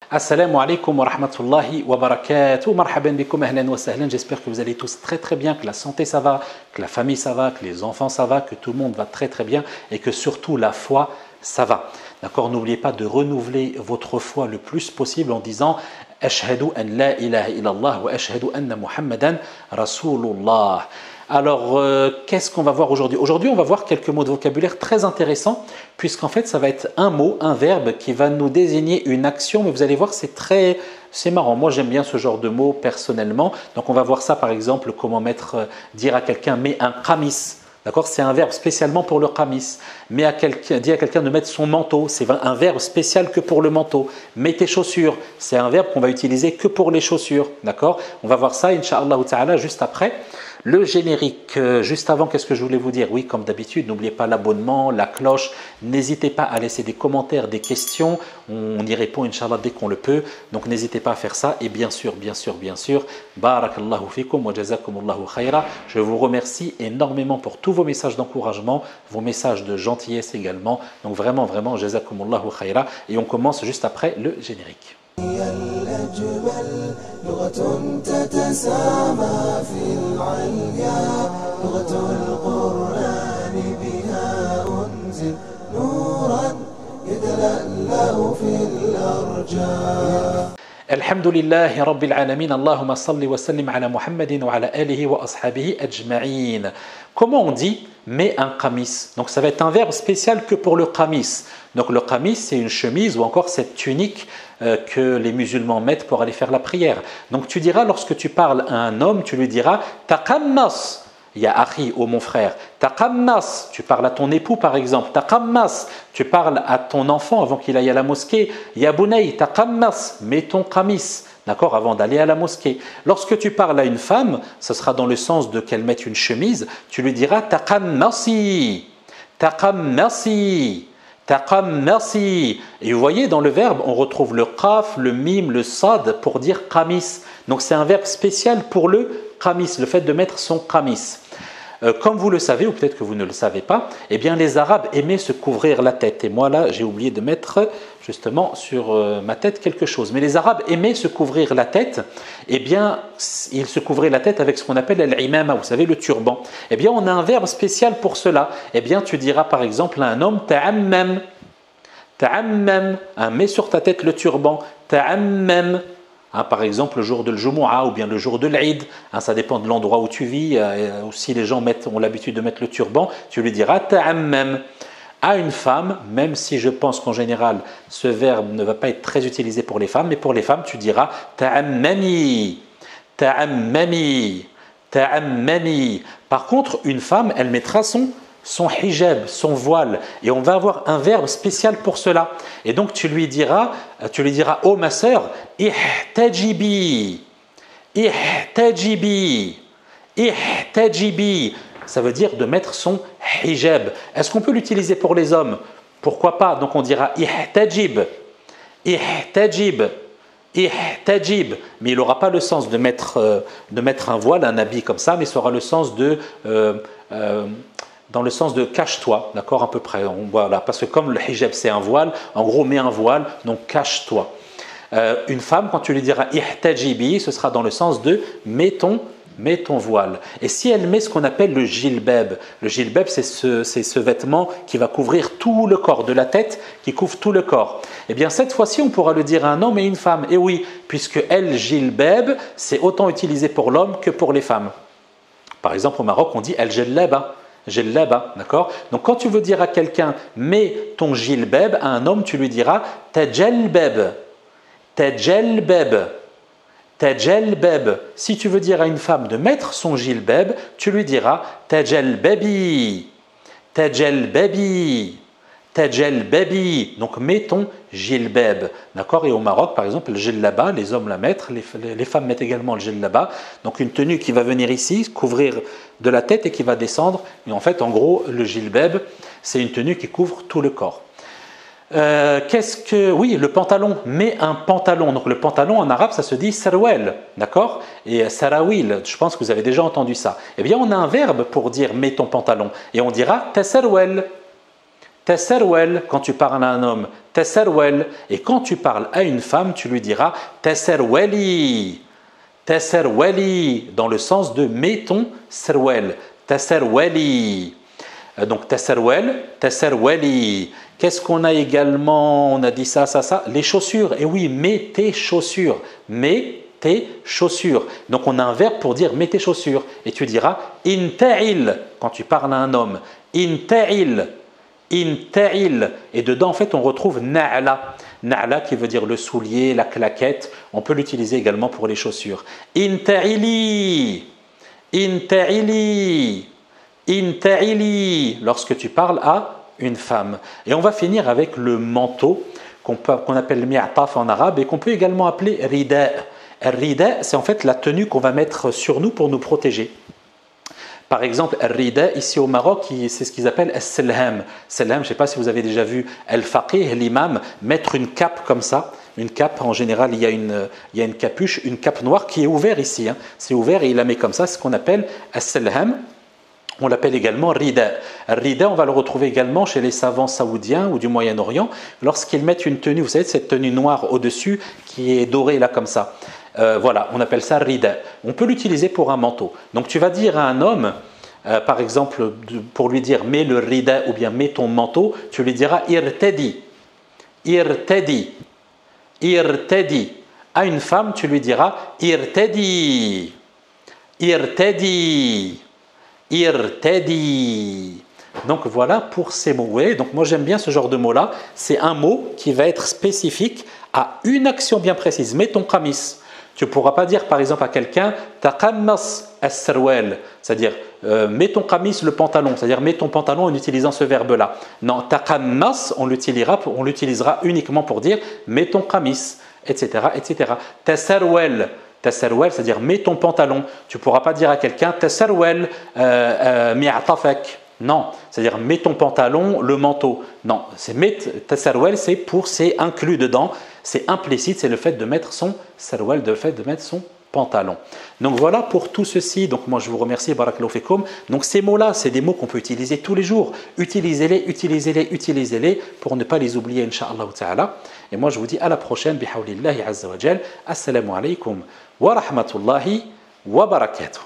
Assalamu alaikum wa rahmatullahi wa barakatuh. Marhaban bikum, ahlan wa sahlan. J'espère que vous allez tous très très bien, que la santé ça va, que la famille ça va, que les enfants ça va, que tout le monde va très très bien et que surtout la foi ça va. D'accord? N'oubliez pas de renouveler votre foi le plus possible en disant Ashhadu an la ilaha illallah wa ashhadu anna Muhammadan Rasulullah. Alors, qu'est-ce qu'on va voir aujourd'hui? Aujourd'hui, on va voir quelques mots de vocabulaire très intéressants, puisqu'en fait, ça va être un mot, un verbe qui va nous désigner une action, mais vous allez voir, c'est marrant. Moi, j'aime bien ce genre de mots personnellement. Donc, on va voir ça, par exemple, comment dire à quelqu'un, mets un qamis. D'accord? C'est un verbe spécialement pour le qamis. Dis à quelqu'un de mettre son manteau. C'est un verbe spécial que pour le manteau. Mets tes chaussures. C'est un verbe qu'on va utiliser que pour les chaussures. D'accord? On va voir ça, Inch'Allah ta'ala, juste après. Le générique, juste avant, qu'est-ce que je voulais vous dire? Oui, comme d'habitude, n'oubliez pas l'abonnement, la cloche. N'hésitez pas à laisser des commentaires, des questions. On y répond, Inch'Allah, dès qu'on le peut. Donc, n'hésitez pas à faire ça. Et bien sûr, Barakallahu fikum wa jazakumullahu khayra. Je vous remercie énormément pour tous vos messages d'encouragement, vos messages de gentillesse également. Donc, vraiment, jazakumullahu khayra. Et on commence juste après le générique. الأجمل لغة تتسامى في العليا لغة القرآن بها أنزل نورا يتلألأ في الأرجاء الحمد لله رب العالمين اللهم صل وسلم على محمد وعلى آله وأصحابه أجمعين. Comment on dit mets un qamis? Donc ça va être un verbe spécial que pour le qamis. Donc le qamis c'est une chemise ou encore cette tunique que les musulmans mettent pour aller faire la prière. Donc tu diras lorsque tu parles à un homme, tu lui diras taqammas. Ya akhi, ô mon frère, taqammas, tu parles à ton époux par exemple, taqammas, tu parles à ton enfant avant qu'il aille à la mosquée, ya bunay, taqammas, mets ton qamis, d'accord, avant d'aller à la mosquée. Lorsque tu parles à une femme, ce sera dans le sens de qu'elle mette une chemise, tu lui diras taqammasi, taqammasi, taqammasi. Et vous voyez, dans le verbe, on retrouve le qaf, le mim, le sad pour dire qamis. Donc c'est un verbe spécial pour le qamis, le fait de mettre son qamis. Comme vous le savez, ou peut-être que vous ne le savez pas, eh bien les Arabes aimaient se couvrir la tête. Et moi là, j'ai oublié de mettre justement sur ma tête quelque chose. Mais les Arabes aimaient se couvrir la tête. Eh bien, ils se couvraient la tête avec ce qu'on appelle l'imama, vous savez, le turban. Eh bien, on a un verbe spécial pour cela. Eh bien, tu diras par exemple à un homme ta'ammam, ta'ammam, mets sur ta tête le turban, ta'ammam. Par exemple le jour de l'Jumu'ah ou bien le jour de l'Eid, ça dépend de l'endroit où tu vis, ou si les gens ont l'habitude de mettre le turban, tu lui diras ta'ammam. À une femme, même si je pense qu'en général ce verbe ne va pas être très utilisé pour les femmes, mais pour les femmes tu diras ta'ammami, ta'ammami, ta'ammami. Par contre une femme elle mettra son hijab, son voile, et on va avoir un verbe spécial pour cela. Et donc tu lui diras oh ma sœur, ihtajibi, ihtajibi, ihtajibi. Ça veut dire de mettre son hijab. Est-ce qu'on peut l'utiliser pour les hommes? Pourquoi pas? Donc on dira ihtajib, ihtajib, ihtajib. Mais il n'aura pas le sens de mettre un voile, un habit comme ça, mais ça aura le sens dans le sens de cache-toi, d'accord, à peu près. Voilà, parce que comme le hijab c'est un voile, en gros mets un voile, donc cache-toi. Une femme, quand tu lui diras ihtajibi, ce sera dans le sens de mets ton voile. Et si elle met ce qu'on appelle le jilbab c'est ce vêtement qui va couvrir tout le corps, de la tête qui couvre tout le corps. Eh bien cette fois-ci on pourra le dire à un homme et une femme. Et oui, puisque elle jilbab c'est autant utilisé pour l'homme que pour les femmes. Par exemple au Maroc on dit el jellaba. Jellaba, d'accord? Donc quand tu veux dire à quelqu'un mets ton jilbab, à un homme tu lui diras tajalbab, tajalbab, tajalbab. Si tu veux dire à une femme de mettre son jilbab, tu lui diras tajalbabi, tajalbabi, tajalbabi. Donc mets ton jilbab, d'accord? Et au Maroc par exemple le jellaba, les hommes la mettent, les femmes mettent également le jellaba. Donc une tenue qui va venir ici couvrir de la tête et qui va descendre. Et en fait en gros le jilbab c'est une tenue qui couvre tout le corps. Oui, le pantalon, mets un pantalon. Donc le pantalon en arabe ça se dit sarwal, d'accord? Et sarawil, je pense que vous avez déjà entendu ça. Eh bien on a un verbe pour dire mets ton pantalon et on dira tasarwal. Tasarwal, quand tu parles à un homme, tasarwal. Et quand tu parles à une femme, tu lui diras tasarwali. Tasarwali, dans le sens de mets ton sarwal. Tasarwali. Donc tasarwal, tasarwali. Qu'est-ce qu'on a également? On a dit ça. Les chaussures. Et oui, mets tes chaussures. Mets tes chaussures. Donc on a un verbe pour dire mets tes chaussures. Et tu diras inta'il quand tu parles à un homme. Inta'il. Inta'il. Et dedans, en fait, on retrouve na'la. Na'la qui veut dire le soulier, la claquette. On peut l'utiliser également pour les chaussures. Inta'ili. Inta'ili. Inta'ili. Lorsque tu parles à une femme. Et on va finir avec le manteau qu'on appelle mi'taf en arabe et qu'on peut également appeler rida. Rida, c'est en fait la tenue qu'on va mettre sur nous pour nous protéger. Par exemple, rida, ici au Maroc, c'est ce qu'ils appellent as-selham. Selham, je ne sais pas si vous avez déjà vu al-faqih, l'imam, mettre une cape comme ça. Une cape, en général, il y a une capuche, une cape noire qui est ouverte ici. C'est ouvert et il la met comme ça, c'est ce qu'on appelle as-selham. On l'appelle également rida. Rida, on va le retrouver également chez les savants saoudiens ou du Moyen-Orient lorsqu'ils mettent une tenue, vous savez, cette tenue noire au-dessus qui est dorée là comme ça. Voilà, on appelle ça rida. On peut l'utiliser pour un manteau. Donc tu vas dire à un homme, par exemple, pour lui dire mets le rida ou bien mets ton manteau, tu lui diras irtadi. Irtadi. Irtadi. À une femme, tu lui diras irtadi. Irtadi. Irtadi. Donc voilà pour ces mots. Ouais, donc moi j'aime bien ce genre de mot-là. C'est un mot qui va être spécifique à une action bien précise. Mets ton qamis. Tu ne pourras pas dire par exemple à quelqu'un taqammas as-sarwal, c'est-à-dire mets ton qamis, le pantalon, c'est-à-dire mets ton pantalon en utilisant ce verbe-là. Non, taqammas, on l'utilisera uniquement pour dire mets ton qamis, etc. etc. Tasarwal. Tasarwal, c'est-à-dire mets ton pantalon. Tu ne pourras pas dire à quelqu'un tasarwal mi'atafak. Non, c'est-à-dire mets ton pantalon, le manteau. Non, tasarwal, c'est inclus dedans, c'est implicite, c'est le fait de mettre son sarwal, le fait de mettre son pantalon. Donc voilà pour tout ceci. Donc moi je vous remercie, barakallahu fikoum. Donc ces mots-là, c'est des mots qu'on peut utiliser tous les jours. Utilisez-les, utilisez-les, utilisez-les pour ne pas les oublier, incha'Allah ta'ala. Et moi je vous dis à la prochaine, bihawlillahi azza wa jal. Assalamu alaikum wa rahmatullahi wa barakatuh.